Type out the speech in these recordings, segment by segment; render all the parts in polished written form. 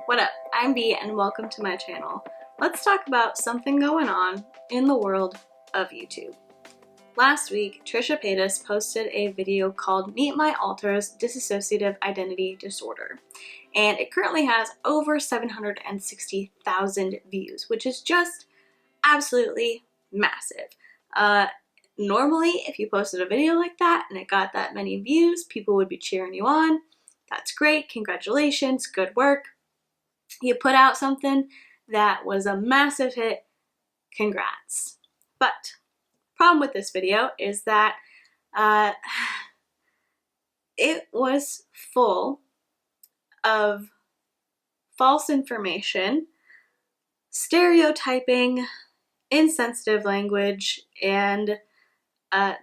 What up? I'm B and welcome to my channel. Let's talk about something going on in the world of YouTube. Last week, Trisha Paytas posted a video called Meet My Alter's Dissociative Identity Disorder, and it currently has over 760,000 views, which is just absolutely massive. Normally, if you posted a video like that and it got that many views, people would be cheering you on. That's great, congratulations, good work. You put out something that was a massive hit, congrats. But problem with this video is that it was full of false information, stereotyping, insensitive language, and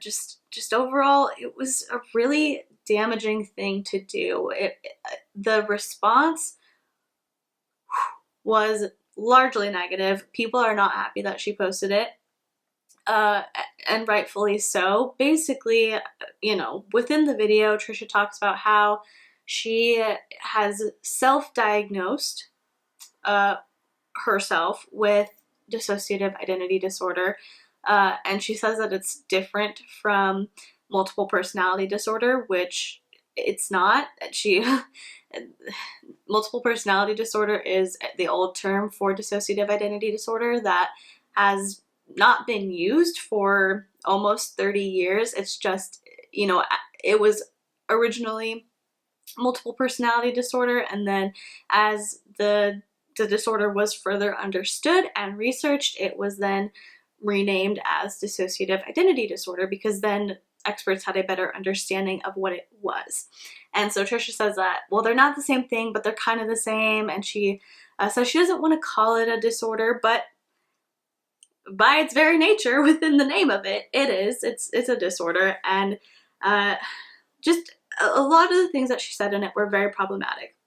just overall, it was a really damaging thing to do. The response was largely negative. People are not happy that she posted it, and rightfully so. Basically, within the video, Trisha talks about how she has self-diagnosed herself with dissociative identity disorder, and she says that it's different from multiple personality disorder, which it's not. Multiple personality disorder is the old term for dissociative identity disorder that has not been used for almost 30 years. It's just, it was originally multiple personality disorder, and then as the disorder was further understood and researched, it was then renamed as dissociative identity disorder because then experts had a better understanding of what it was. And so Trisha says that, well, they're not the same thing, but they're kind of the same, and she says she doesn't want to call it a disorder, but by its very nature, within the name of it, it's a disorder. And just a lot of the things that she said in it were very problematic.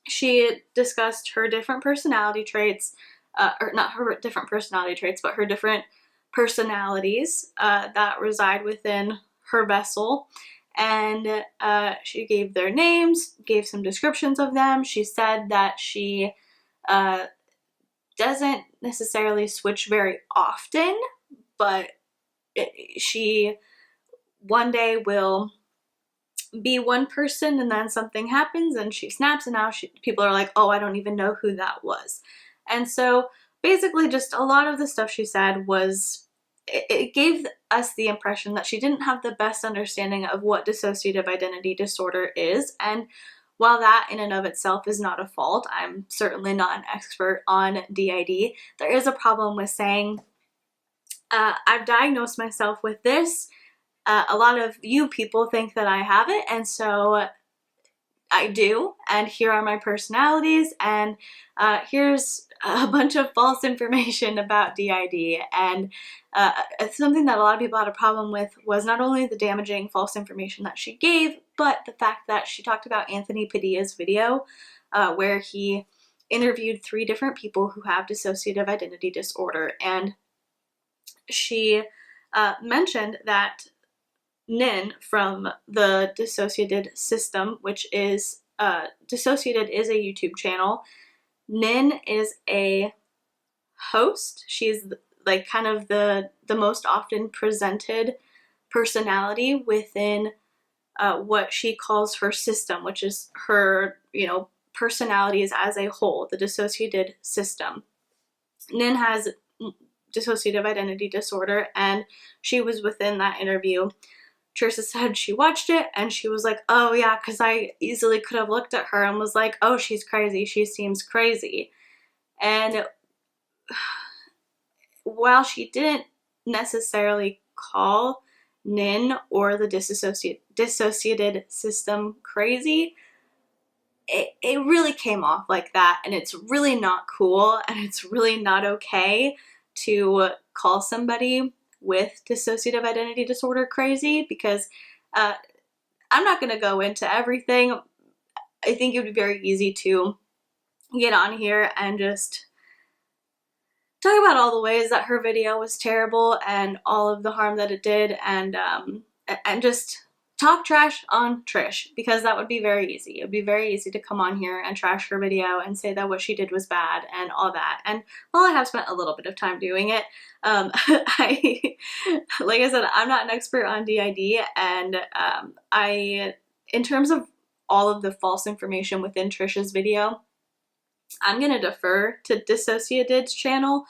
She discussed her different personality traits, or not her different personality traits, but her different personalities that reside within her vessel. And she gave their names, gave some descriptions of them. She said that she doesn't necessarily switch very often, but she one day will be one person and then something happens and she snaps, and now people are like, oh, I don't even know who that was. And so basically just a lot of the stuff she said was, it gave us the impression that she didn't have the best understanding of what dissociative identity disorder is. And while that in and of itself is not a fault, I'm certainly not an expert on DID, there is a problem with saying, I've diagnosed myself with this. A lot of you people think that I have it, and so I do, and here are my personalities, and here's a bunch of false information about DID. And something that a lot of people had a problem with was not only the damaging false information that she gave, but the fact that she talked about Anthony Padilla's video where he interviewed 3 different people who have dissociative identity disorder, and she mentioned that Nin from the Dissociated System, which is Dissociated is a YouTube channel. Nin is a host. She's like kind of the most often presented personality within what she calls her system, which is her, personalities as a whole, the dissociated system. Nin has dissociative identity disorder, and she was within that interview. Trisha said she watched it and she was like, oh yeah, because I easily could have looked at her and was like, oh, she's crazy, she seems crazy. And while she didn't necessarily call Nin or the dissociated system crazy, it really came off like that, and it's really not cool, and it's really not okay to call somebody with dissociative identity disorder crazy, because I'm not going to go into everything. I think it would be very easy to get on here and just talk about all the ways that her video was terrible and all of the harm that it did, and just talk trash on Trish, because that would be very easy. It would be very easy to come on here and trash her video and say that what she did was bad and all that. And while I have spent a little bit of time doing it, like I said, I'm not an expert on DID, and in terms of all of the false information within Trisha's video, I'm gonna defer to DissociaDID's channel.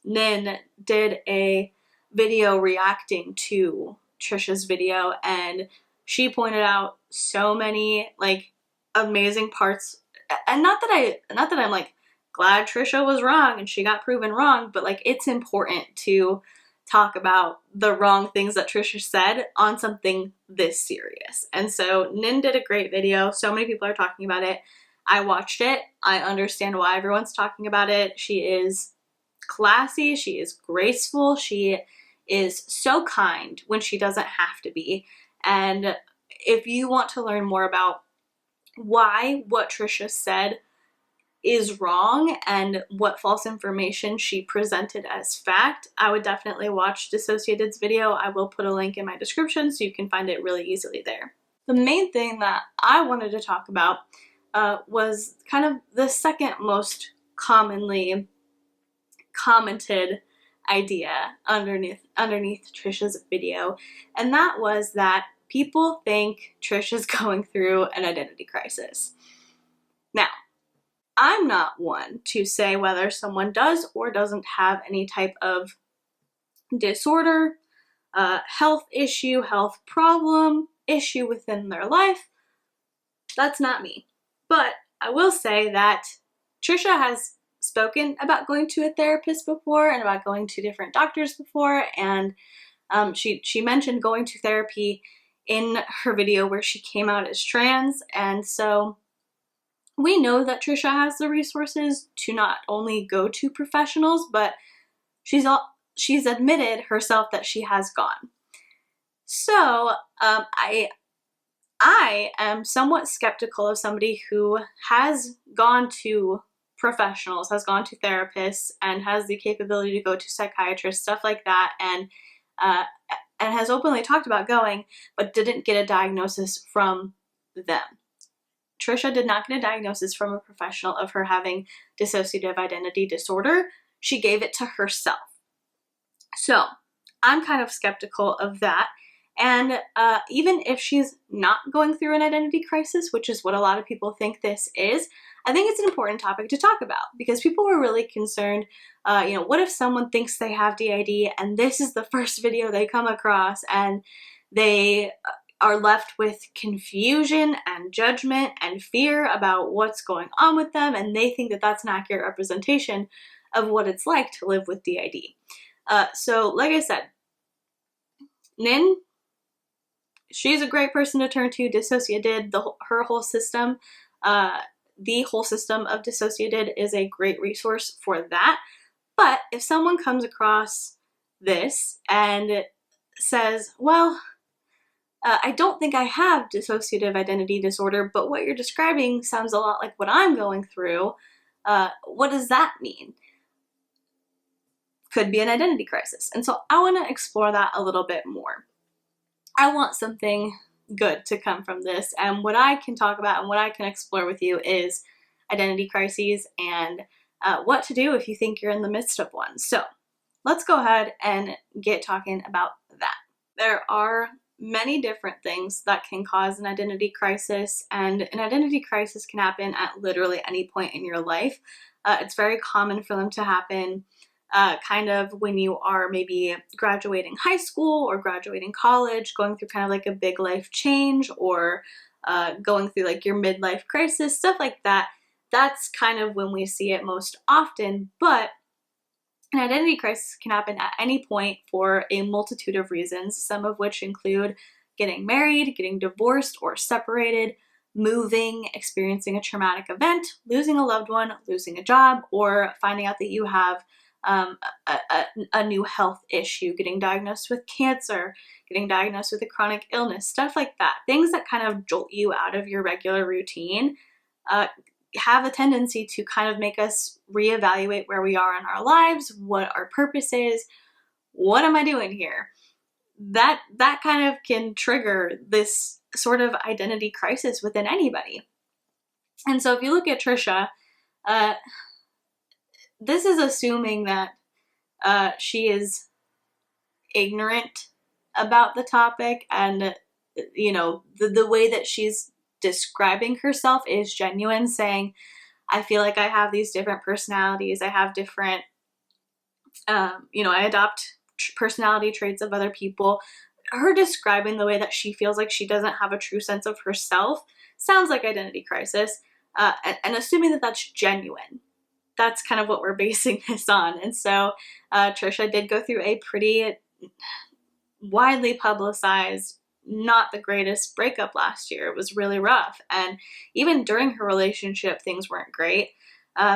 Nin did a video reacting to Trisha's video, and she pointed out so many like amazing parts, and not that I'm like glad Trisha was wrong and she got proven wrong, but like it's important to talk about the wrong things that Trisha said on something this serious. And so Nin did a great video. So many people are talking about it. I watched it. I understand why everyone's talking about it. She is classy. She is graceful. She is so kind when she doesn't have to be. And if you want to learn more about why what Trisha said is wrong and what false information she presented as fact, I would definitely watch DissociaDID's video. I will put a link in my description so you can find it really easily there. The main thing that I wanted to talk about was kind of the second most commonly commented idea underneath Trisha's video, and that was that people think Trisha's going through an identity crisis. Now, I'm not one to say whether someone does or doesn't have any type of disorder, health issue, health problem, issue within their life. That's not me. But I will say that Trisha has spoken about going to a therapist before and about going to different doctors before, and she mentioned going to therapy in her video where she came out as trans, and so we know that Trisha has the resources to not only go to professionals, but she's admitted herself that she has gone. So I am somewhat skeptical of somebody who has gone to professionals, has gone to therapists, and has the capability to go to psychiatrists, stuff like that, and has openly talked about going, but didn't get a diagnosis from them. Trisha did not get a diagnosis from a professional of her having dissociative identity disorder. She gave it to herself. So I'm kind of skeptical of that. And even if she's not going through an identity crisis, which is what a lot of people think this is, I think it's an important topic to talk about, because people were really concerned, what if someone thinks they have DID and this is the first video they come across and they are left with confusion and judgment and fear about what's going on with them, and they think that that's an accurate representation of what it's like to live with DID. So like I said, Nin, she's a great person to turn to. DissociaDID, her whole system, the whole system of DissociaDID is a great resource for that. But if someone comes across this and says, well, I don't think I have dissociative identity disorder, but what you're describing sounds a lot like what I'm going through, what does that mean? Could be an identity crisis. And so I want to explore that a little bit more. I want something good to come from this, and what I can talk about and what I can explore with you is identity crises and what to do if you think you're in the midst of one. So let's go ahead and get talking about that. There are many different things that can cause an identity crisis, and an identity crisis can happen at literally any point in your life. It's very common for them to happen kind of when you are maybe graduating high school or graduating college, going through kind of like a big life change, or going through like your midlife crisis, stuff like that. That's kind of when we see it most often, but an identity crisis can happen at any point for a multitude of reasons, some of which include getting married, getting divorced or separated, moving, experiencing a traumatic event, losing a loved one, losing a job, or finding out that you have a new health issue, getting diagnosed with cancer, getting diagnosed with a chronic illness, stuff like that. Things that kind of jolt you out of your regular routine have a tendency to kind of make us reevaluate where we are in our lives, what our purpose is, what am I doing here? that kind of can trigger this sort of identity crisis within anybody. And so if you look at Trisha, this is assuming that she is ignorant about the topic, and the way that she's describing herself is genuine, saying, I feel like I have these different personalities, I have different I adopt personality traits of other people. Her describing the way that she feels like she doesn't have a true sense of herself sounds like identity crisis, and assuming that that's genuine. That's kind of what we're basing this on. And so Trisha did go through a pretty widely publicized, not the greatest breakup last year. It was really rough. And even during her relationship, things weren't great.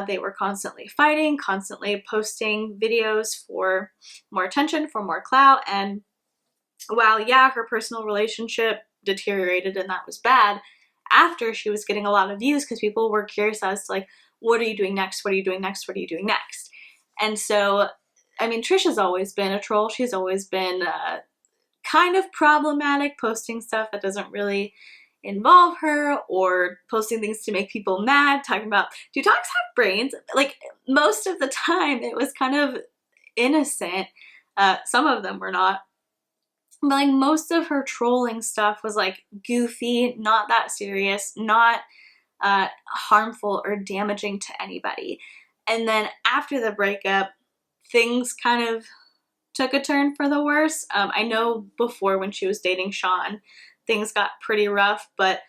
They were constantly fighting, constantly posting videos for more attention, for more clout. And while, yeah, her personal relationship deteriorated and that was bad, after she was getting a lot of views because people were curious as to, like, what are you doing next? What are you doing next? What are you doing next? And so, I mean, Trisha's always been a troll. She's always been kind of problematic, posting stuff that doesn't really involve her, or posting things to make people mad, talking about, do dogs have brains? Like, most of the time it was kind of innocent. Some of them were not. But like, most of her trolling stuff was like goofy, not that serious, not harmful or damaging to anybody. And then after the breakup, things kind of took a turn for the worse. I know before, when she was dating Sean, things got pretty rough, but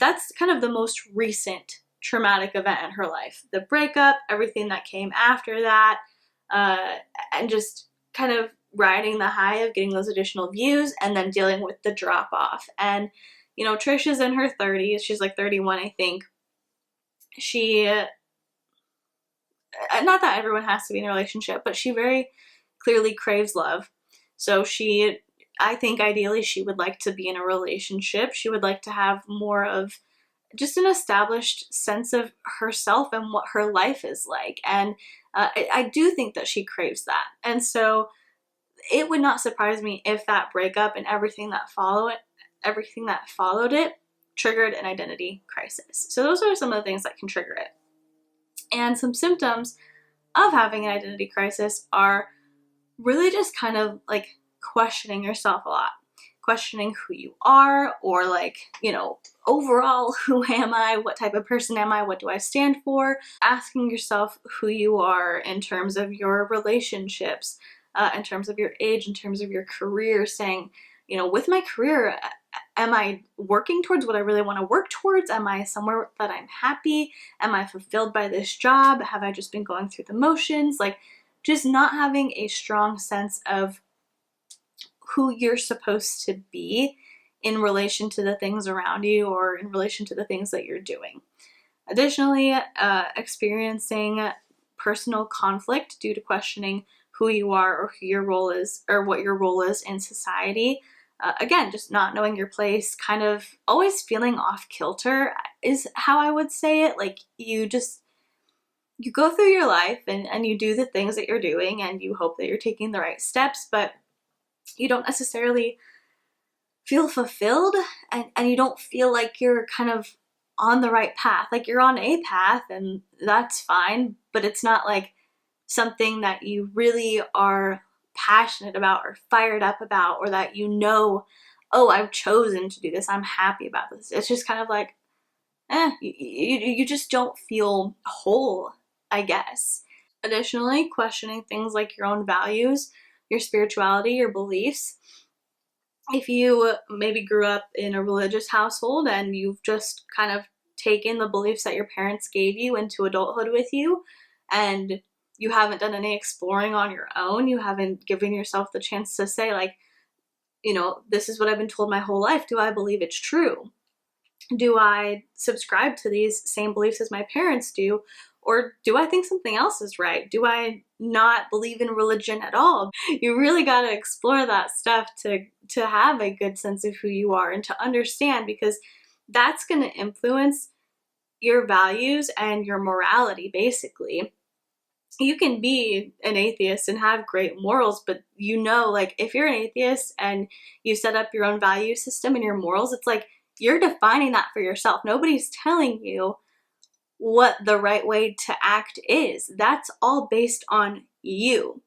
that's kind of the most recent traumatic event in her life. The breakup, everything that came after that, and just kind of riding the high of getting those additional views and then dealing with the drop off. And, Trisha's in her 30s. She's like 31, I think. She, not that everyone has to be in a relationship, but she very clearly craves love. So I think ideally she would like to be in a relationship. She would like to have more of just an established sense of herself and what her life is like. And I do think that she craves that. And so it would not surprise me if that breakup and everything that followed it triggered an identity crisis. So those are some of the things that can trigger it. And some symptoms of having an identity crisis are really just kind of like questioning yourself a lot, questioning who you are, or like, overall, who am I? What type of person am I? What do I stand for? Asking yourself who you are in terms of your relationships, in terms of your age, in terms of your career, saying, with my career, am I working towards what I really want to work towards? Am I somewhere that I'm happy? Am I fulfilled by this job? Have I just been going through the motions? Like, just not having a strong sense of who you're supposed to be in relation to the things around you, or in relation to the things that you're doing. Additionally, experiencing personal conflict due to questioning who you are, or who your role is, or what your role is in society. Again, just not knowing your place, kind of always feeling off kilter is how I would say it. Like, you go through your life and you do the things that you're doing, and you hope that you're taking the right steps, but you don't necessarily feel fulfilled, and you don't feel like you're kind of on the right path. Like, you're on a path, and that's fine, but it's not like something that you really are passionate about or fired up about, or that oh, I've chosen to do this, I'm happy about this. It's just kind of like, you just don't feel whole, I guess. Additionally, questioning things like your own values, your spirituality, your beliefs. If you maybe grew up in a religious household and you've just kind of taken the beliefs that your parents gave you into adulthood with you, and you haven't done any exploring on your own, you haven't given yourself the chance to say, like, this is what I've been told my whole life. Do I believe it's true? Do I subscribe to these same beliefs as my parents do? Or do I think something else is right? Do I not believe in religion at all? You really got to explore that stuff to have a good sense of who you are and to understand, because that's going to influence your values and your morality, basically. you can be an atheist and have great morals, but you know, like if you're an atheist and you set up your own value system and your morals, it's like you're defining that for yourself. Nobody's telling you what the right way to act is. That's all based on you.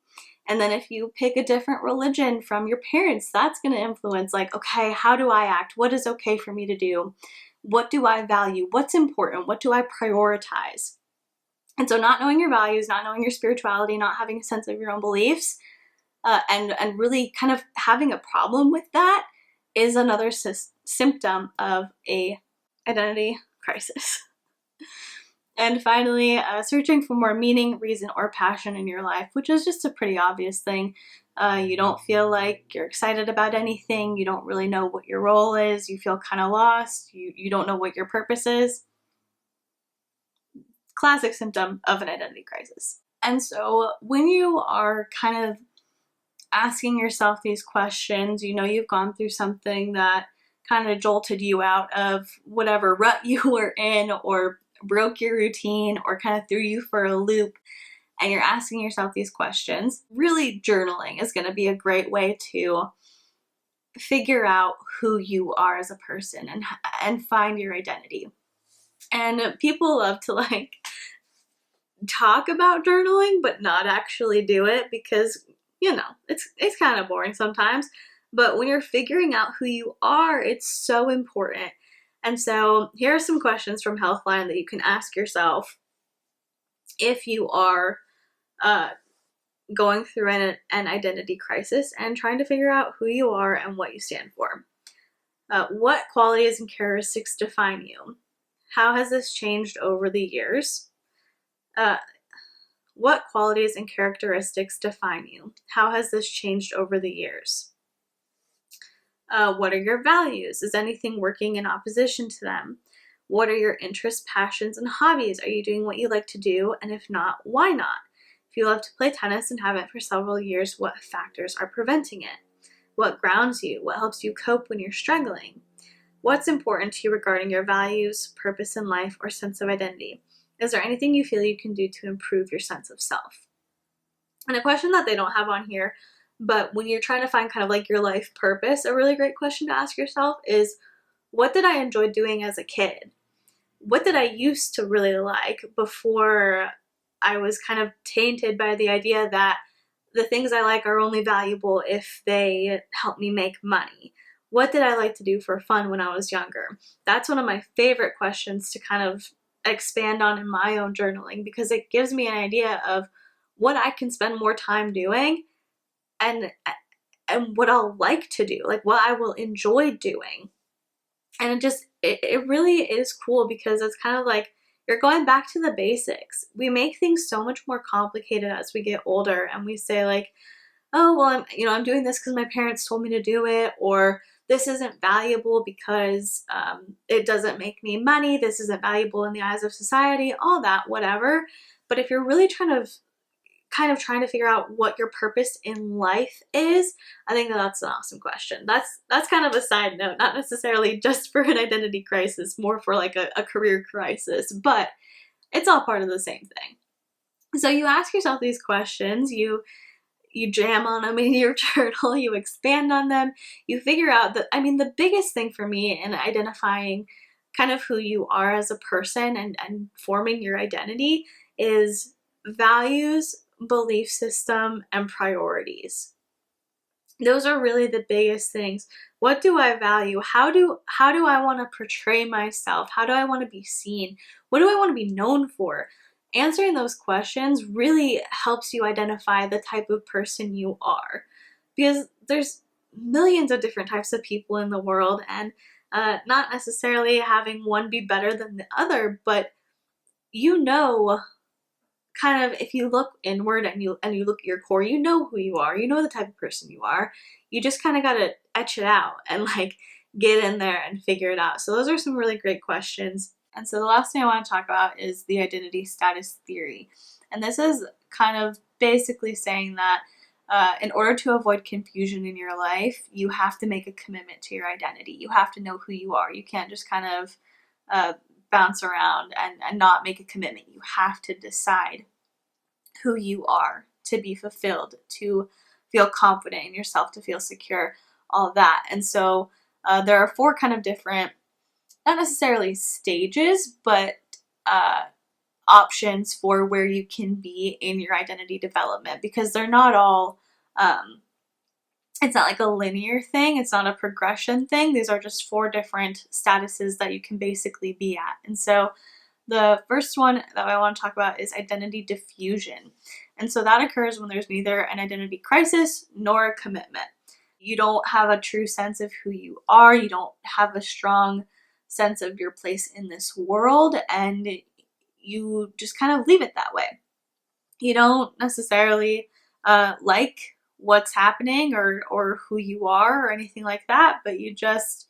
And then if you pick a different religion from your parents, that's going to influence like, okay, how do I act? What is okay for me to do? What do I value? What's important? What do I prioritize? And so not knowing your values, not knowing your spirituality, not having a sense of your own beliefs, and really kind of having a problem with that is another symptom of a identity crisis. And finally, searching for more meaning, reason, or passion in your life, which is just a pretty obvious thing. You don't feel like you're excited about anything. You don't really know what your role is. You feel kind of lost. You don't know what your purpose is. Classic symptom of an identity crisis. And so when you are kind of asking yourself these questions, you know you've gone through something that kind of jolted you out of whatever rut you were in, or broke your routine, or kind of threw you for a loop, and you're asking yourself these questions, really journaling is going to be a great way to figure out who you are as a person and find your identity. And people love to like talk about journaling but not actually do it because, you know, it's kind of boring sometimes. But when you're figuring out who you are, it's so important. And so here are some questions from HEALTHLINE that you can ask yourself if you are going through an identity crisis and trying to figure out who you are and what you stand for. What qualities and characteristics define you? How has this changed over the years? What qualities and characteristics define you? How has this changed over the years? What are your values? Is anything working in opposition to them? What are your interests, passions, and hobbies? Are you doing what you like to do? And if not, why not? If you love to play tennis and haven't for several years, what factors are preventing it? What grounds you? What helps you cope when you're struggling? What's important to you regarding your values, purpose in life, or sense of identity? Is there anything you feel you can do to improve your sense of self? And a question that they don't have on here, but when you're trying to find kind of like your life purpose, a really great question to ask yourself is, what did I enjoy doing as a kid? What did I used to really like before I was kind of tainted by the idea that the things I like are only valuable if they help me make money? What did I like to do for fun when I was younger? That's one of my favorite questions to kind of expand on in my own journaling, because it gives me an idea of what I can spend more time doing and what I'll like to do, like what I will enjoy doing. And it really is cool because it's kind of like you're going back to the basics. We make things so much more complicated as we get older, and we say like, oh, well, I'm doing this because my parents told me to do it, or this isn't valuable because it doesn't make me money. This isn't valuable in the eyes of society, all that, whatever. But if you're really trying to figure out what your purpose in life is, I think that's an awesome question. That's kind of a side note, not necessarily just for an identity crisis, more for like a career crisis, but it's all part of the same thing. So you ask yourself these questions, you jam on them in your journal, you expand on them, you figure out that, the biggest thing for me in identifying kind of who you are as a person and forming your identity is values, belief system, and priorities. Those are really the biggest things. What do I value? How do I want to portray myself? How do I want to be seen? What do I want to be known for? Answering those questions really helps you identify the type of person you are, because there's millions of different types of people in the world, and not necessarily having one be better than the other, but kind of, if you look inward and you look at your core, you know who you are, you know the type of person you are. You just kind of got to etch it out and like get in there and figure it out. So those are some really great questions. And so the last thing I want to talk about is the identity status theory. And this is kind of basically saying that in order to avoid confusion in your life, you have to make a commitment to your identity. You have to know who you are. You can't just kind of bounce around and not make a commitment. You have to decide who you are, to be fulfilled, to feel confident in yourself, to feel secure, all that. And so there are 4 kind of different, not necessarily stages, but options for where you can be in your identity development, because they're not all, it's not like a linear thing. It's not a progression thing. These are just 4 different statuses that you can basically be at. And so the first one that I want to talk about is identity diffusion. And so that occurs when there's neither an identity crisis nor a commitment. You don't have a true sense of who you are. You don't have a strong sense of your place in this world, and you just kind of leave it that way. You don't necessarily like what's happening or who you are or anything like that, but you just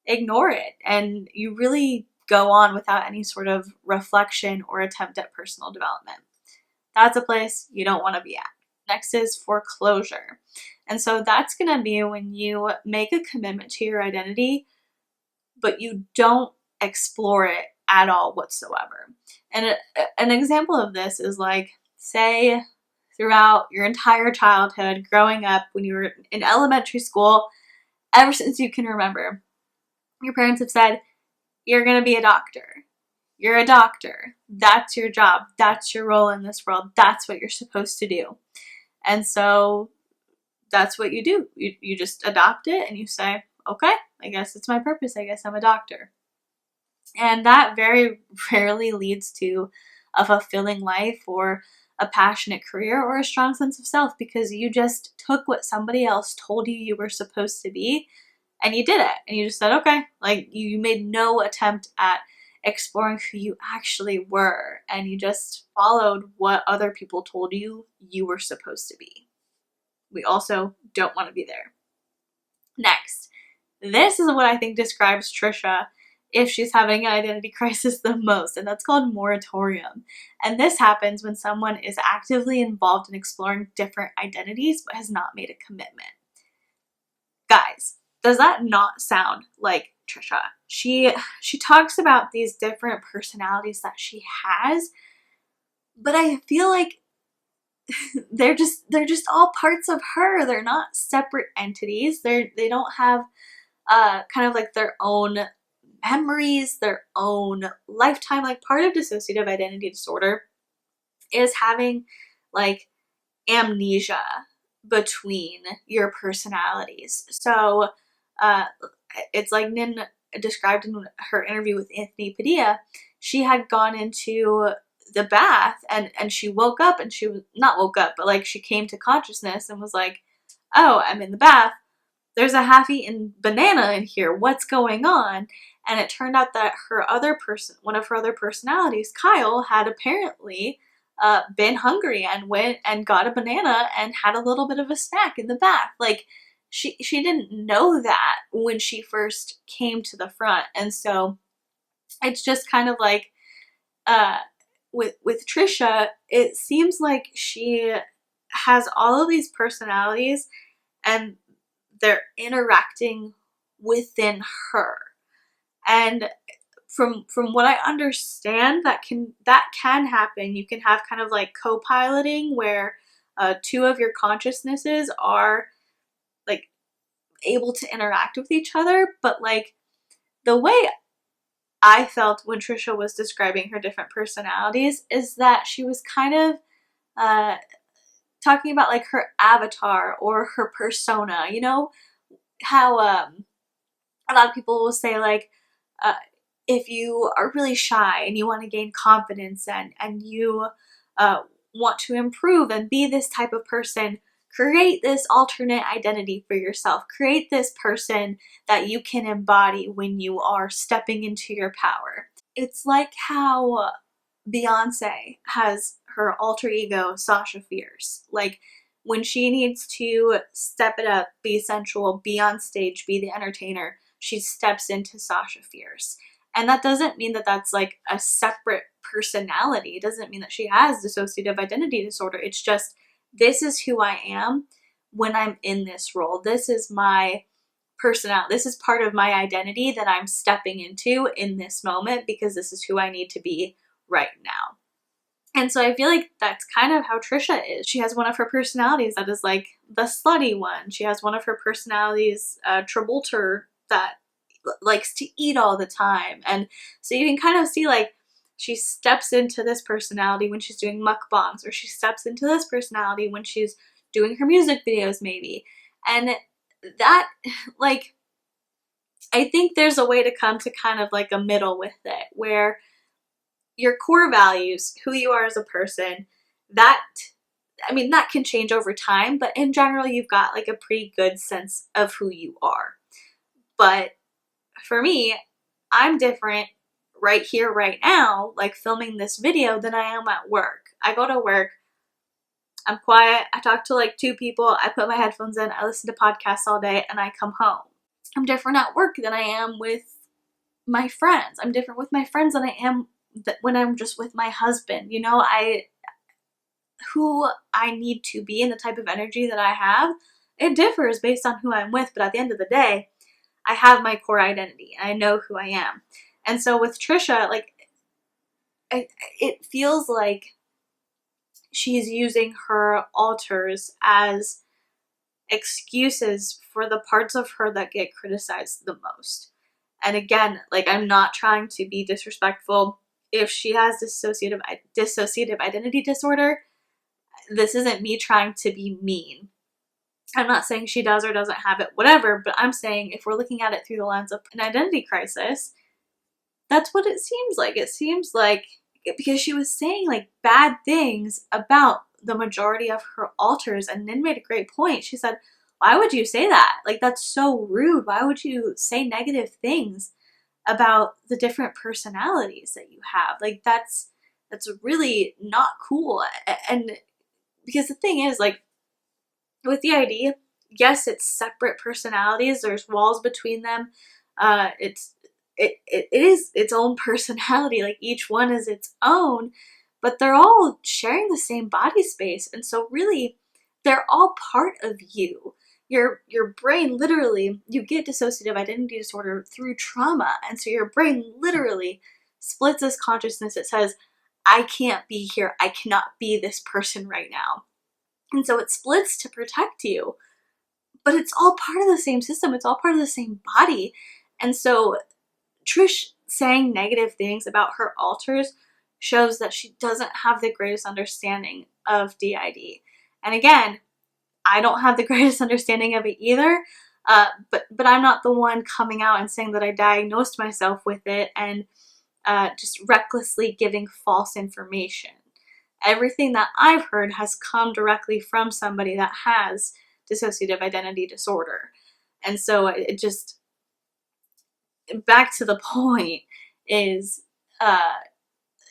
ignore it, and you really go on without any sort of reflection or attempt at personal development. That's a place you don't want to be at. Next is foreclosure. And so that's going to be when you make a commitment to your identity, but you don't explore it at all whatsoever. And an example of this is like, say, throughout your entire childhood, growing up, when you were in elementary school, ever since you can remember, your parents have said, you're going to be a doctor. You're a doctor. That's your job. That's your role in this world. That's what you're supposed to do. And so that's what you do. You just adopt it and you say, okay, I guess it's my purpose. I guess I'm a doctor. And that very rarely leads to a fulfilling life or a passionate career or a strong sense of self, because you just took what somebody else told you were supposed to be and you did it. And you just said, okay, like you made no attempt at exploring who you actually were, and you just followed what other people told you were supposed to be. We also don't want to be there. Next, this is what I think describes Trisha if she's having an identity crisis the most, and that's called moratorium. And this happens when someone is actively involved in exploring different identities but has not made a commitment. Guys, does that not sound like Trisha? She talks about these different personalities that she has, but I feel like they're just all parts of her. They're not separate entities. They don't have kind of like their own memories, their own lifetime. Like, part of dissociative identity disorder is having like amnesia between your personalities. So it's like Nin described in her interview with Anthony Padilla. She had gone into the bath and she woke up, and she was not woke up, but like she came to consciousness and was like, oh, I'm in the bath. There's a half-eaten banana in here. What's going on? And it turned out that one of her other personalities, Kyle, had apparently been hungry and went and got a banana and had a little bit of a snack in the bath. Like, she didn't know that when she first came to the front. And so it's just kind of like with Trisha, it seems like she has all of these personalities and they're interacting within her. And from what I understand, that can happen. You can have kind of like co-piloting where 2 of your consciousnesses are like able to interact with each other. But like, the way I felt when Trisha was describing her different personalities is that she was kind of talking about like her avatar or her persona. You know how a lot of people will say like, if you are really shy and you want to gain confidence and you want to improve and be this type of person, create this alternate identity for yourself. Create this person that you can embody when you are stepping into your power. It's like how Beyonce has her alter ego, Sasha Fierce. Like, when she needs to step it up, be sensual, be on stage, be the entertainer, she steps into Sasha Fierce. And that doesn't mean that that's like a separate personality. It doesn't mean that she has dissociative identity disorder. It's just, this is who I am when I'm in this role. This is my personality. This is part of my identity that I'm stepping into in this moment because this is who I need to be right now. And so I feel like that's kind of how Trisha is. She has one of her personalities that is like the slutty one. She has one of her personalities, Travolta, that likes to eat all the time. And so you can kind of see like she steps into this personality when she's doing mukbangs, or she steps into this personality when she's doing her music videos maybe. And that, like, I think there's a way to come to kind of like a middle with it, where your core values, who you are as a person, that, I mean, that can change over time, but in general, you've got like a pretty good sense of who you are. But for me, I'm different right here, right now, like filming this video, than I am at work. I go to work, I'm quiet, I talk to like 2 people, I put my headphones in, I listen to podcasts all day, and I come home. I'm different at work than I am with my friends. I'm different with my friends than I am when I'm just with my husband. You know, who I need to be and the type of energy that I have, it differs based on who I'm with, but at the end of the day, I have my core identity. I know who I am. And so with Trisha, like, it feels like she's using her alters as excuses for the parts of her that get criticized the most. And again, like, I'm not trying to be disrespectful. If she has dissociative identity disorder, this isn't me trying to be mean. I'm not saying she does or doesn't have it, whatever, but I'm saying if we're looking at it through the lens of an identity crisis, that's what it seems like. It seems like, because she was saying like bad things about the majority of her alters, and Nin made a great point. She said, why would you say that? Like, that's so rude. Why would you say negative things about the different personalities that you have? Like, that's really not cool. And because the thing is, like, with DID, yes, it's separate personalities. There's walls between them. It is its own personality. Like, each one is its own, but they're all sharing the same body space. And so really, they're all part of you. Your brain, literally, you get dissociative identity disorder through trauma. And so your brain literally splits this consciousness. It says, I can't be here. I cannot be this person right now. And so it splits to protect you, but it's all part of the same system. It's all part of the same body. And so Trish saying negative things about her alters shows that she doesn't have the greatest understanding of DID. And again, I don't have the greatest understanding of it either, but I'm not the one coming out and saying that I diagnosed myself with it and just recklessly giving false information. Everything that I've heard has come directly from somebody that has dissociative identity disorder. And so it just, back to the point, is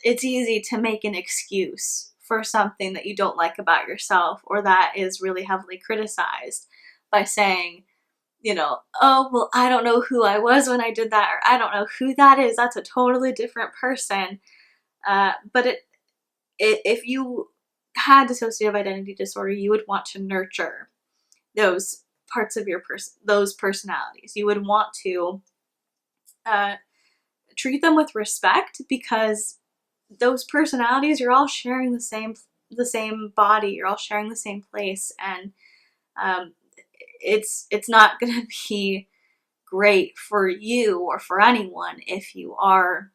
it's easy to make an excuse for something that you don't like about yourself, or that is really heavily criticized, by saying, you know, oh, well, I don't know who I was when I did that, or I don't know who that is. That's a totally different person. But if you had dissociative identity disorder, you would want to nurture those parts of your those personalities. You would want to treat them with respect, because those personalities, you're all sharing the same body. You're all sharing the same place, and it's not going to be great for you or for anyone if you are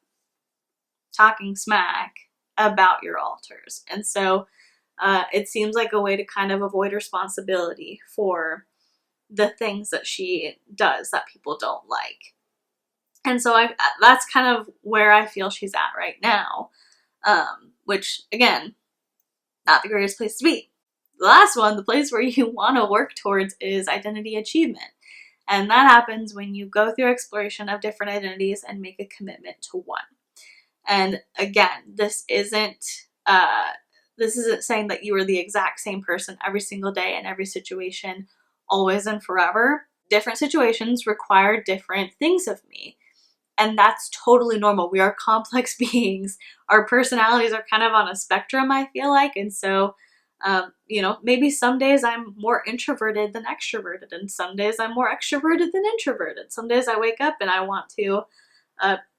talking smack about your alters. And so it seems like a way to kind of avoid responsibility for the things that she does that people don't like. And so that's kind of where I feel she's at right now, which, again, not the greatest place to be. The last one, the place where you want to work towards, is identity achievement. And that happens when you go through exploration of different identities and make a commitment to one. And again, this isn't saying that you are the exact same person every single day in every situation, always and forever. Different situations require different things of me. And that's totally normal. We are complex beings. Our personalities are kind of on a spectrum, I feel like. And so, you know, maybe some days I'm more introverted than extroverted, and some days I'm more extroverted than introverted. Some days I wake up and I want to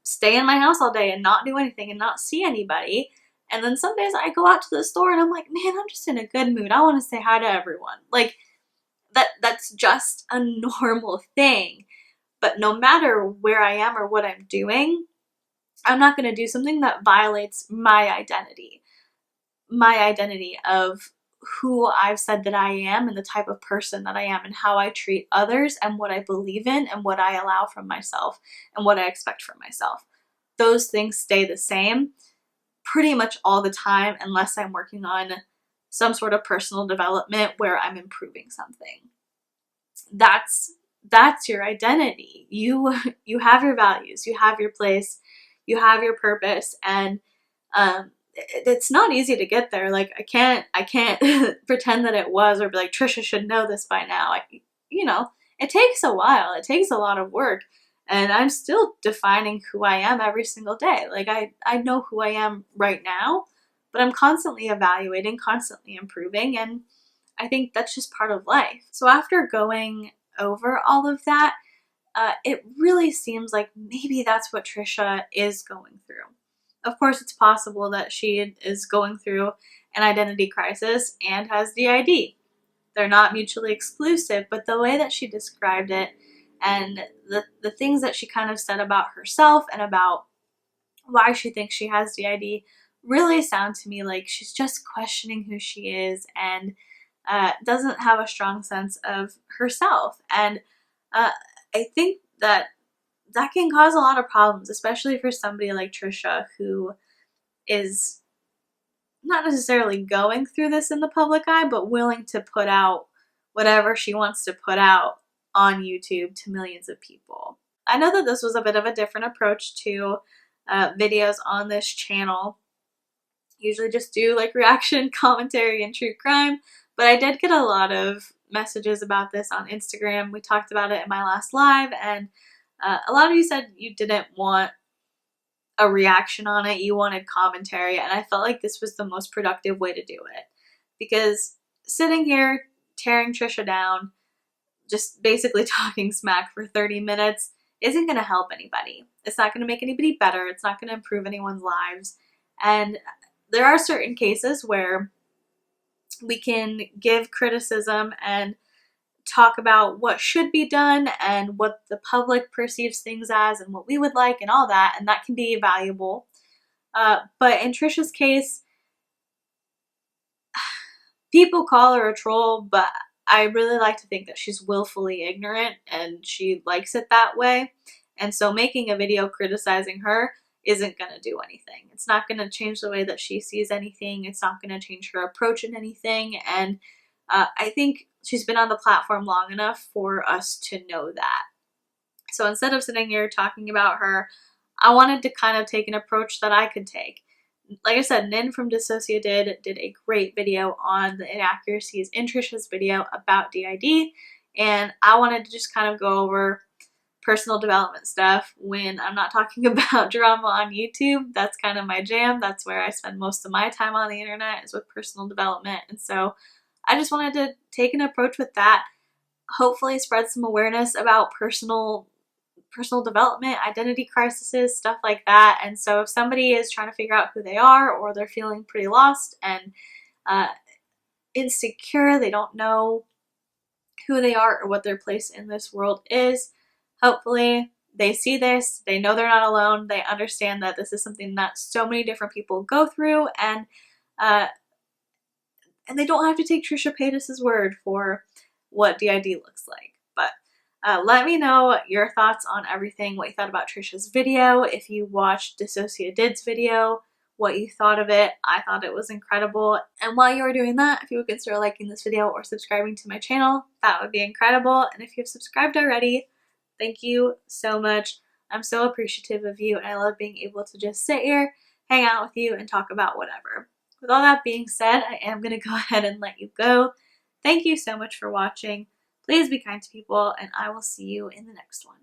stay in my house all day and not do anything and not see anybody. And then some days I go out to the store and I'm like, man, I'm just in a good mood. I want to say hi to everyone. Like, that's just a normal thing. But no matter where I am or what I'm doing, I'm not going to do something that violates my identity of who I've said that I am and the type of person that I am and how I treat others and what I believe in and what I allow from myself and what I expect from myself. Those things stay the same pretty much all the time unless I'm working on some sort of personal development where I'm improving something. That's your identity. You have your values, you have your place, you have your purpose, and it's not easy to get there. Like, I can't pretend that it was, or be like, Trisha should know this by now. It takes a while. It takes a lot of work, and I'm still defining who I am every single day. Like, I know who I am right now, but I'm constantly evaluating, constantly improving, and I think that's just part of life. So after going over all of that, it really seems like maybe that's what Trisha is going through. Of course, it's possible that she is going through an identity crisis and has DID. They're not mutually exclusive, but the way that she described it and the things that she kind of said about herself and about why she thinks she has DID really sound to me like she's just questioning who she is and doesn't have a strong sense of herself. And I think that can cause a lot of problems, especially for somebody like Trisha, who is not necessarily going through this in the public eye, but willing to put out whatever she wants to put out on YouTube to millions of people. I know that this was a bit of a different approach to videos on this channel. Usually just do like reaction, commentary, and true crime, but I did get a lot of messages about this on Instagram. We talked about it in my last live, and a lot of you said you didn't want a reaction on it, you wanted commentary, and I felt like this was the most productive way to do it. Because sitting here, tearing Trisha down, just basically talking smack for 30 minutes isn't going to help anybody. It's not going to make anybody better. It's not going to improve anyone's lives. And there are certain cases where we can give criticism and talk about what should be done and what the public perceives things as and what we would like and all that, and that can be valuable. But in Trisha's case, people call her a troll, but I really like to think that she's willfully ignorant and she likes it that way. And so making a video criticizing her isn't going to do anything. It's not going to change the way that she sees anything. It's not going to change her approach in anything. And I think she's been on the platform long enough for us to know that. So instead of sitting here talking about her, I wanted to kind of take an approach that I could take. Like I said, Nin from DissociaDID did a great video on the inaccuracies in Trisha's video about DID, and I wanted to just kind of go over personal development stuff when I'm not talking about drama on YouTube. That's kind of my jam. That's where I spend most of my time on the internet, is with personal development. And so I just wanted to take an approach with that, hopefully spread some awareness about personal development, identity crises, stuff like that. And so if somebody is trying to figure out who they are, or they're feeling pretty lost and insecure, they don't know who they are or what their place in this world is, hopefully they see this, they know they're not alone, they understand that this is something that so many different people go through, and they don't have to take Trisha Paytas' word for what DID looks like. But let me know your thoughts on everything, what you thought about Trisha's video, if you watched DissociaDID's video, what you thought of it. I thought it was incredible. And while you are doing that, if you would consider liking this video or subscribing to my channel, that would be incredible. And if you've subscribed already, thank you so much. I'm so appreciative of you, and I love being able to just sit here, hang out with you, and talk about whatever. With all that being said, I am going to go ahead and let you go. Thank you so much for watching. Please be kind to people, and I will see you in the next one.